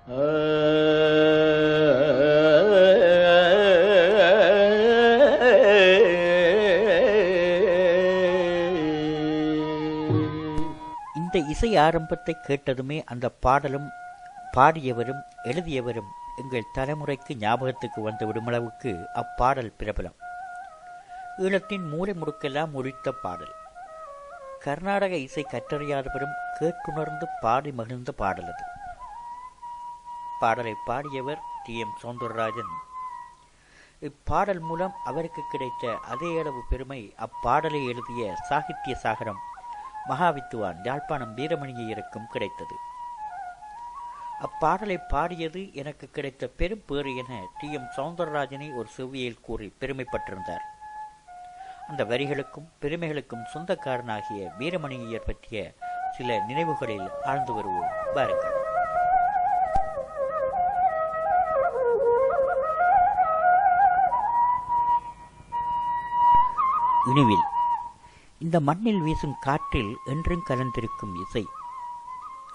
இந்த இசை ஆரம்பத்தை கேட்டதுமே அந்த பாடலும் பாடியவரும் எழுதியவரும் எங்கள் தலைமுறைக்கு ஞாபகத்துக்கு வந்து விடுமளவுக்கு அப்பாடல் பிரபலம். ஈழத்தின் மூலை முடுக்கெல்லாம் ஒழித்த பாடல். கர்நாடக இசை கற்றறியாதவரும் கேட்டுணர்ந்து பாடி மகிழ்ந்த பாடல் அது. பாடலை பாடியவர் டி.எம். சௌந்தரராஜன். இப்பாடல் மூலம் அவருக்கு கிடைத்த அதே அளவு பெருமை அப்பாடலை எழுதிய சாகித்ய சாகரம் மகாவித்துவான் யாழ்ப்பாணம் வீரமணியருக்கும் கிடைத்தது. அப்பாடலை பாடியது எனக்கு கிடைத்த பெரும் பேறு என டி.எம். சௌந்தரராஜனை ஒரு செவ்வியில் கூறி பெருமைப்பட்டிருந்தார். அந்த வரிகளுக்கும் பெருமைகளுக்கும் சொந்தக்காரனாகிய வீரமணியர் பற்றிய சில நினைவுகளில் ஆழ்ந்து வருவோம் பாருங்கள். இனிவில் இந்த மண்ணில் வீசும் காற்றில் என்றும் கலந்திருக்கும் இசை.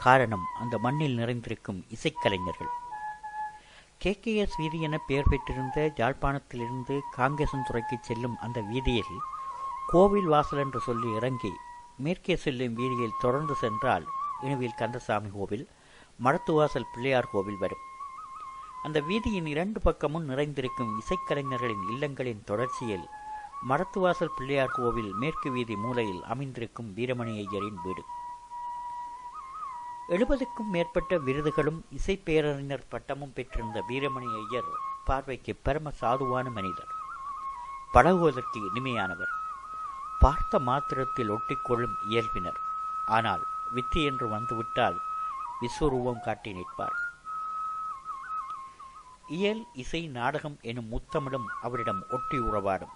காரணம், அந்த மண்ணில் நிறைந்திருக்கும் இசைக்கலைஞர்கள். KKS வீதி என பெயர் பெற்றிருந்த யாழ்ப்பாணத்திலிருந்து காங்கேசன்துறைக்கு செல்லும் அந்த வீதியில் கோவில் வாசல் என்று சொல்லி இறங்கி மேற்கே செல்லும் வீதியில் தொடர்ந்து சென்றால் இனிவில் கந்தசாமி கோவில், மடத்துவாசல் பிள்ளையார் கோவில் வரும். அந்த வீதியின் இரண்டு பக்கமும் நிறைந்திருக்கும் இசைக்கலைஞர்களின் இல்லங்களின் தொடர்ச்சியில் மடத்துவாசல் பிள்ளையார் கோவில் மேற்கு வீதி மூலையில் அமைந்திருக்கும் வீரமணி ஐயரின் வீடு. 70க்கும் மேற்பட்ட விருதுகளும் இசை பேரறிஞர் பட்டமும் பெற்றிருந்த வீரமணி ஐயர் பார்வைக்கு பரம சாதுவான மனிதர். பழகுவதற்கு இனிமையானவர். பார்த்த மாத்திரத்தில் ஒட்டிக்கொள்ளும் இயல்பினர். ஆனால் வித்து என்று வந்துவிட்டால் விஸ்வரூபம் காட்டி நிற்பார். இயல், இசை, நாடகம் எனும் முத்தமிழும் அவரிடம் ஒட்டி உறவாடும்.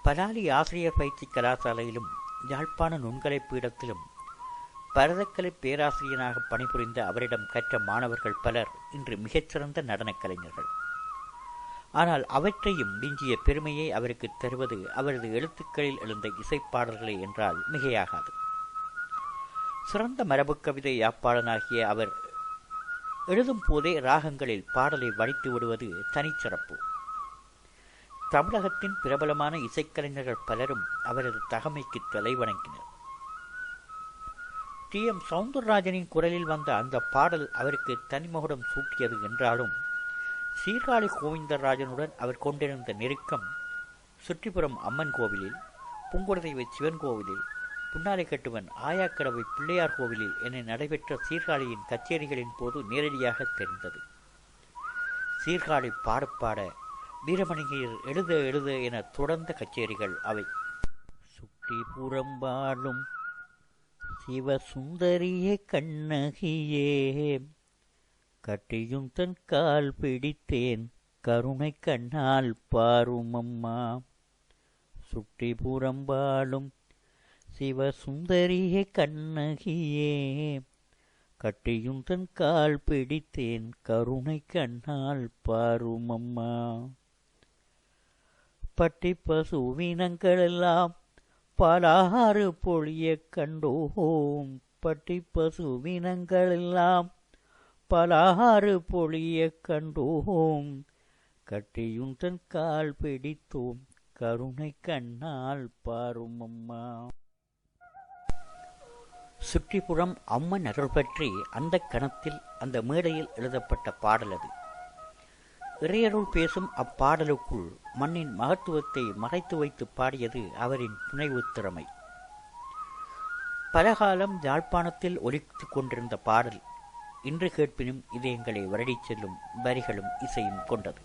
பலாலி ஆசிரியர் பயிற்சி கலாசாலையிலும் யாழ்ப்பாண நுண்கலை பீடத்திலும் பரதக்கலை பேராசிரியனாக பணிபுரிந்த அவரிடம் கற்ற மாணவர்கள் பலர் இன்று மிகச்சிறந்த நடனக் கலைஞர்கள். ஆனால் அவற்றையும் விஞ்சிய பெருமையை அவருக்கு தருவது அவரது எழுத்துக்களில் எழுந்த இசைப்பாடல்களை என்றால் மிகையாகாது. சிறந்த மரபு கவிதை யாப்பாளனாகிய அவர் எழுதும் போதே ராகங்களில் பாடலை வடித்து விடுவது தனிச்சிறப்பு. தமிழகத்தின் பிரபலமான இசைக்கலைஞர்கள் பலரும் அவரது தகமைக்கு தலை வணங்கினர். டி.எம். சௌந்தரராஜனின் குரலில் வந்த அந்த பாடல் அவருக்கு தனிமகுடம் சூட்டியது என்றாலும் சீர்காழி கோவிந்தராஜனுடன் அவர் கொண்டிருந்த நெருக்கம் சுற்றிப்புறம் அம்மன் கோவிலில், புங்குடுதெய்வ சிவன் கோவிலில், புன்னாலைக்கட்டுவன் ஆயாக்கடவை பிள்ளையார் கோவிலில் என நடைபெற்ற சீர்காழியின் கச்சேரிகளின் போது நேரடியாக தெரிந்தது. சீர்காழி பாடப்பாட வீரமணியர் எழுத எழுத என தொடர்ந்த கச்சேரிகள் அவை. சுற்றி புறம்பாடும் சிவசுந்தரியே கண்ணகியே, கட்டியும் தன் கால் பிடித்தேன் கருணை கண்ணால் பாருமம்மா. சுற்றி புறம்பாடும் சிவசுந்தரியே கண்ணகியே, கட்டியும் தன் கால் பிடித்தேன் கருணை கண்ணால் பாருமம்மா. பட்டி பசுவினங்களெல்லாம் பலாறு பொழிய கண்டோம், பட்டி பசுவினங்களெல்லாம் பலாறு பொழிய கண்டோம், கட்டியும் தன் கால் பிடித்தோம் கருணை கண்ணால் பாருமம்மா. சுற்றிப்புறம் அம்மன் அருள் பற்றி அந்த கணத்தில் அந்த மேடையில் எழுதப்பட்ட பாடல் அது. இறையருள் பேசும் அப்பாடலுக்குள் மண்ணின் மகத்துவத்தை மறைத்து வைத்து பாடியது அவரின் புனைவு திறமை. பலகாலம் யாழ்ப்பாணத்தில் ஒலித்துக் கொண்டிருந்த பாடல் இன்று கேட்பினும் இதயங்களை வருடிச் செல்லும் வரிகளும் இசையும் கொண்டது.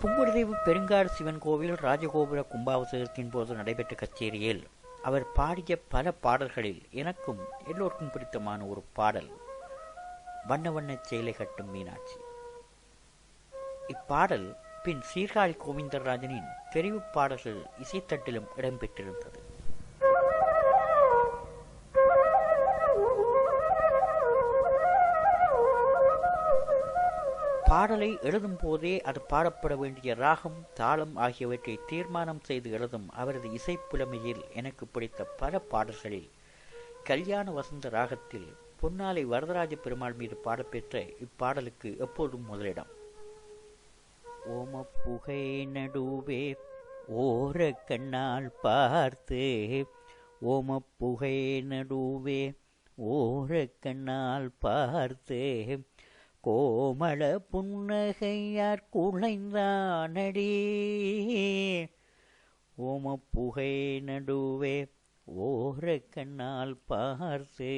புங்குடுதெய்வ பெருங்காடு சிவன் கோவில் ராஜகோபுர கும்பாபிஷேகத்தின் போது நடைபெற்ற கச்சேரியில் அவர் பாடிய பல பாடல்களில் எனக்கும் எல்லோருக்கும் பிடித்தமான ஒரு பாடல் வண்ண வண்ண சேலை கட்டும் மீனாட்சி. இப்பாடல் பின் சீர்காழி கோவிந்தராஜனின் தெரிவு பாடல்கள் இசைத்தட்டிலும் இடம்பெற்றிருந்தது. பாடலை எழுதும் போதே அது பாடப்பட வேண்டிய ராகம், தாளம் ஆகியவற்றை தீர்மானம் செய்து எழுதும் அவரது இசைப்புலமையில் எனக்கு பிடித்த பல பாடல்களில் கல்யாண வசந்த ராகத்தில் பொன்னாலை வரதராஜ பெருமாள் மீது பாடப்பெற்ற இப்பாடலுக்கு எப்போதும் முதலிடம். ஓம புகை நடுவே ஓர கண்ணால் பார்த்து, ஓம புகை நடுவே ஓர கண்ணால் பார்த்து, கோமள புன்னகையார் குழைந்தானடி. ஓம புகை நடுவே ஓர கண்ணால் பார்த்து,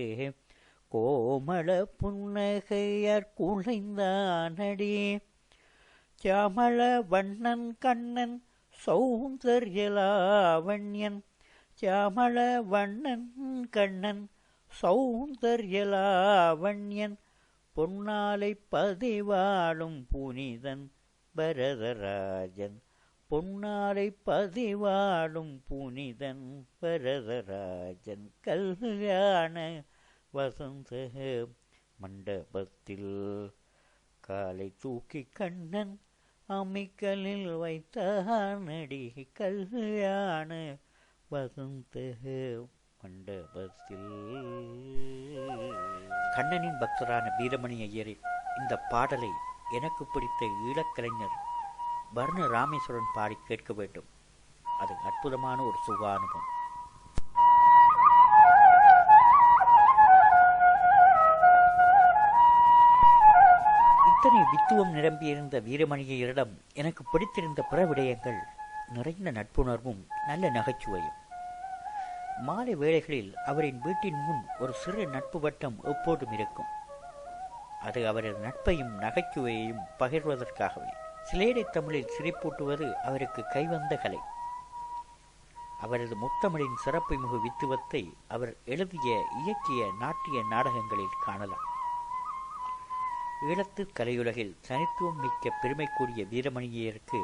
கோமள புன்னகையார் குழைந்தானடி. சாமள வண்ணன் கண்ணன் சௌந்தர்யலாவண்யன், சாமள வண்ணன் கண்ணன் சௌந்தர்யலாவண்யன், பொன்னாலை பதிவாடும் புனிதன் வரதராஜன், பொன்னாலை பதிவாடும் புனிதன் வரதராஜன். கல்யாண வசந்த மண்டபத்தில் காலை தூக்கி கண்ணன் அமிக்கலில் வைத்தானடி. கல்யாண வசந்த மண்டபத்தில். கண்ணனின் பக்தரான வீரமணி ஐயரின் இந்த பாடலை எனக்கு பிடித்த ஈழக்கலைஞர் வர்ண ராமேஸ்வரன் பாடி கேட்க வேண்டும். அது அற்புதமான ஒரு சுக அனுபவம். இத்தனை வித்துவம் நிரம்பியிருந்த வீரமணியரிடம் எனக்கு பிடித்திருந்த பிற விடயங்கள் நிறைந்த நட்புணர்வும் நல்ல நகைச்சுவையும். மாலை வேளைகளில் அவரின் வீட்டின் முன் ஒரு சிறு நட்பு வட்டம் எப்போதும் இருக்கும். அது அவரது நட்பையும் நகைச்சுவையையும் பகிர்வதற்காகவே. சிலேடை தமிழில் சிரிப்பூட்டுவது அவருக்கு கைவந்த கலை. அவரது முத்தமிழின் சிறப்பு மிகு வித்துவத்தை அவர் எழுதிய இயக்கிய நாட்டிய நாடகங்களில் காணலாம். ஈழத்து கலையுலகில் தனித்துவம் மிக்க பெருமைக்குரிய வீரமணியருக்கு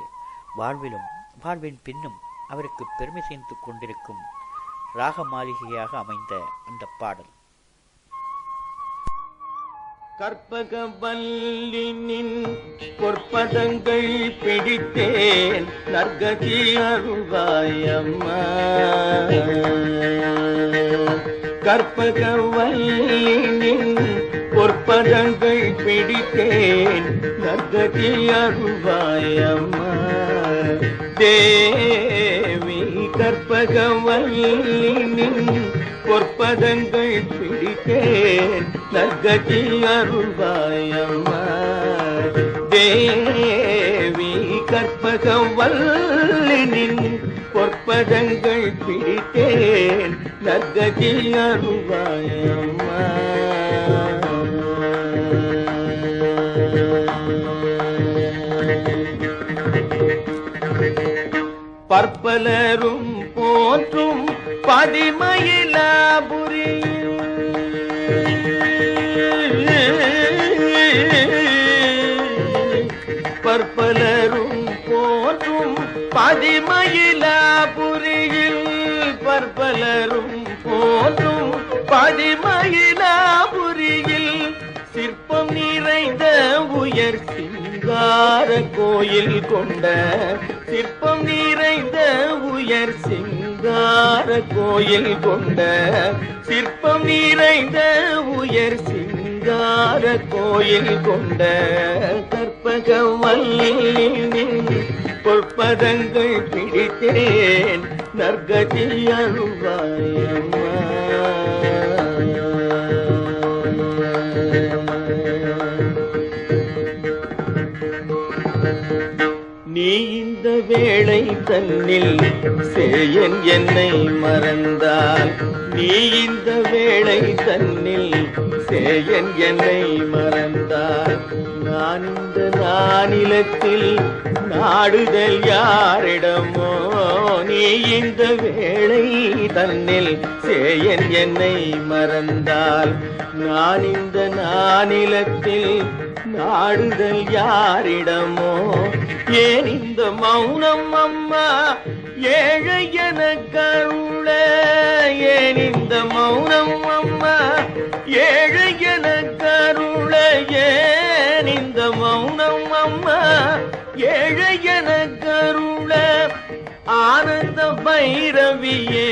வாழ்வின் பின்னும் அவருக்கு பெருமை சேர்த்து கொண்டிருக்கும் ராக மாளிகையாக அமைந்த அந்த பாடல். கற்பகவல்லினின் பொற்பதங்கள் பிடித்தேன் நற்கதி அருள்வாயம்மா. கற்பகவல்லினின் பொற்பதங்கள் பிடித்தேன் நற்கதி அருள்வாயம்மா. தேவி கற்பகவல்லினின் பொற்பதங்கள் பிடித்தேன் நற்கதி அருள்வாயம்மா. தேவி கற்பகவல்லினின் பொற்பதங்கள் பிடித்தேன் நற்கதி அருள்வாயம்மா. பற்பலரும் போற்றும் பதிமயிலாபுரி, பற்பலரும் போற்றும் பதிமயிலாபுரியில், பற்பலரும் போற்றும் பதிமயிலாபுரியில் சிற்பம் நிறைந்த உயர் சிங்கார கோயில் கொண்ட, சிற்பம் நிறைந்த உயர் சிங்கார கோயில் கொண்ட, சிற்பம் நிறைந்த உயர் சிங்கார கோயில் கொண்ட கற்பகவல்லினின் பொற்பதங்கள் பிடித்தேன் நற்கதி அருள்வாயம்மா. நீ இந்த வேளை தன்னில் சேயன் என்னை மறந்தால், நீ இந்த வேளை தன்னில் சேயன் என்னை மறந்தால், நான் இந்த நானிலத்தில் நாடுதல் யாரிடமோ. நீ இந்த வேளை தன்னில் சேயன் என்னை மறந்தால், நான் இந்த நானிலத்தில் நாடுதல் யாரிடமோ. ஏன் இந்த மௌனம் அம்மா ஏழை என கருள, ஏன் இந்த மௌனம் அம்மா ஏழை என கருள, ஏன் இந்த மௌனம் ஆனந்த பைரவியே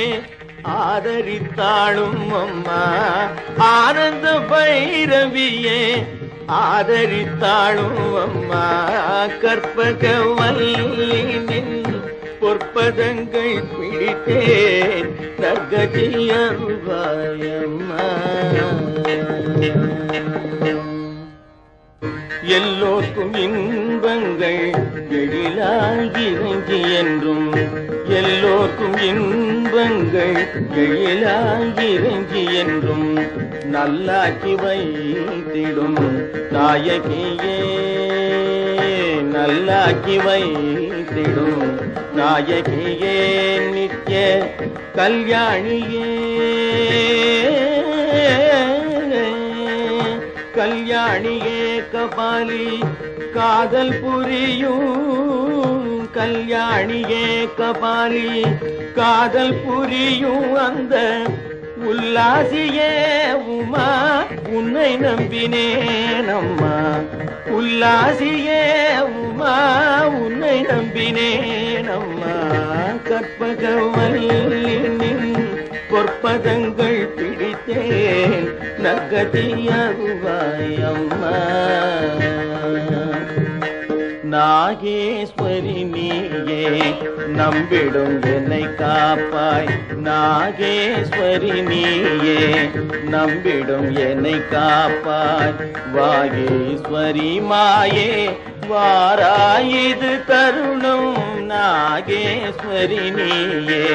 ஆதரித்தாளும் அம்மா, ஆனந்த பைரவியே ஆதரித்தாளும் அம்மா, கற்பகவல்லினின் பொற்பதங்கள் பிடித்தேன் நற்கதி அருள்வாயம்மா. எல்லோர்க்கும் இன்பங்கள் எழிலாகிறங்கி என்றும், எல்லோர்க்கும் இன்பங்கள் எழிலாகிறங்கி என்றும் நல்லாக்கி வைத்திடும் நாயகியே, நல்லாக்கி வைத்திடும் நாயகியே, நித்ய கல்யாணியே, கல்யாணியே கபாலி காதல் புரியும், கல்யாணியே கபாலி காதல் புரியும் அந்த உல்லாசியே உமா உன்னை நம்பினேன் அம்மா, உல்லாசியே உமா உன்னை நம்பினேன் அம்மா, கற்பகவல்லினின் பொற்பதங்கள் பிடித்தேன் நற்கதி அருள்வாயம்மா. நாகேஸ்வரி நீயே நம்பிடும் என்னை காப்பாய், நாகேஸ்வரி நீயே நம்பிடும் என்னை காப்பாய், வாகேஸ்வரி மாயே வாராயிது தருணம், நாகேஸ்வரி நீயே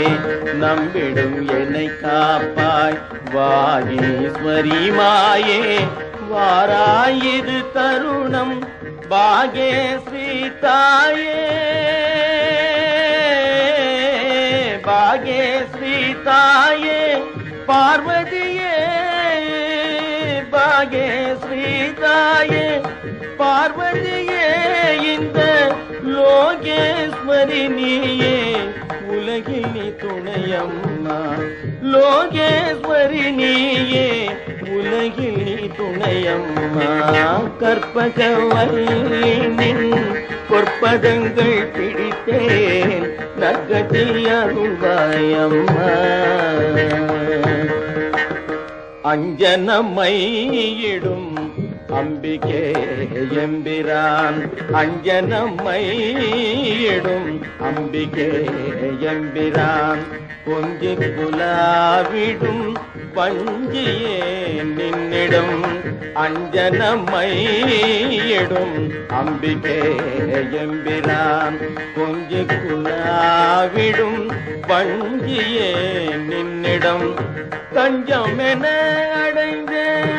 நம்பிடும் என்னை காப்பாய், வாகேஸ்வரி மாயே வாராயிது தருணம், பாகேஸ்வரி தாயே, பாகேஸ்வரி தாயே பார்வதியே, பாகேஸ்வரி தாயே பார்வதியே, இந்த லோகேஸ்வரி நீயே உலகில் நீ துணையம்மா, லோகேஸ்வரி நீயே உலகில் நீ துணையம்மா, கற்பகவல்லினின் பொற்பதங்கள் பிடித்தேன் நற்கதி அருள்வாயம்மா. அஞ்சனமையிடும் அம்பிகே எம்பிரான், அஞ்சனமையிடும் அம்பிகே எம்பிரான், கொஞ்சி குலாவிடும் பஞ்சியே நின்னிடும், அஞ்சனமையிடும் அம்பிகே எம்பிரான், கொஞ்சி குலாவிடும் பஞ்சியே நின்னிடம், தஞ்சம் என அடைந்தேன்,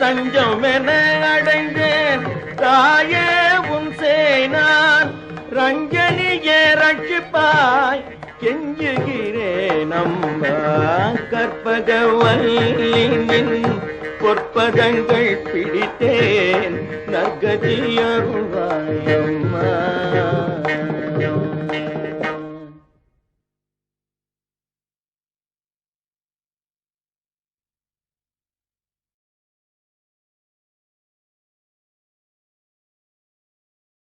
தஞ்சம் என அடைந்தேன் தாயே உன் சேனான், ரஞ்சனியே ரட்சிப்பாய் கெஞ்சுகிறேன் அம்மா, கற்பகவல்லினின் பொற்பதங்கள் பிடித்தேன் நற்கதி அருள்வாயம்மா.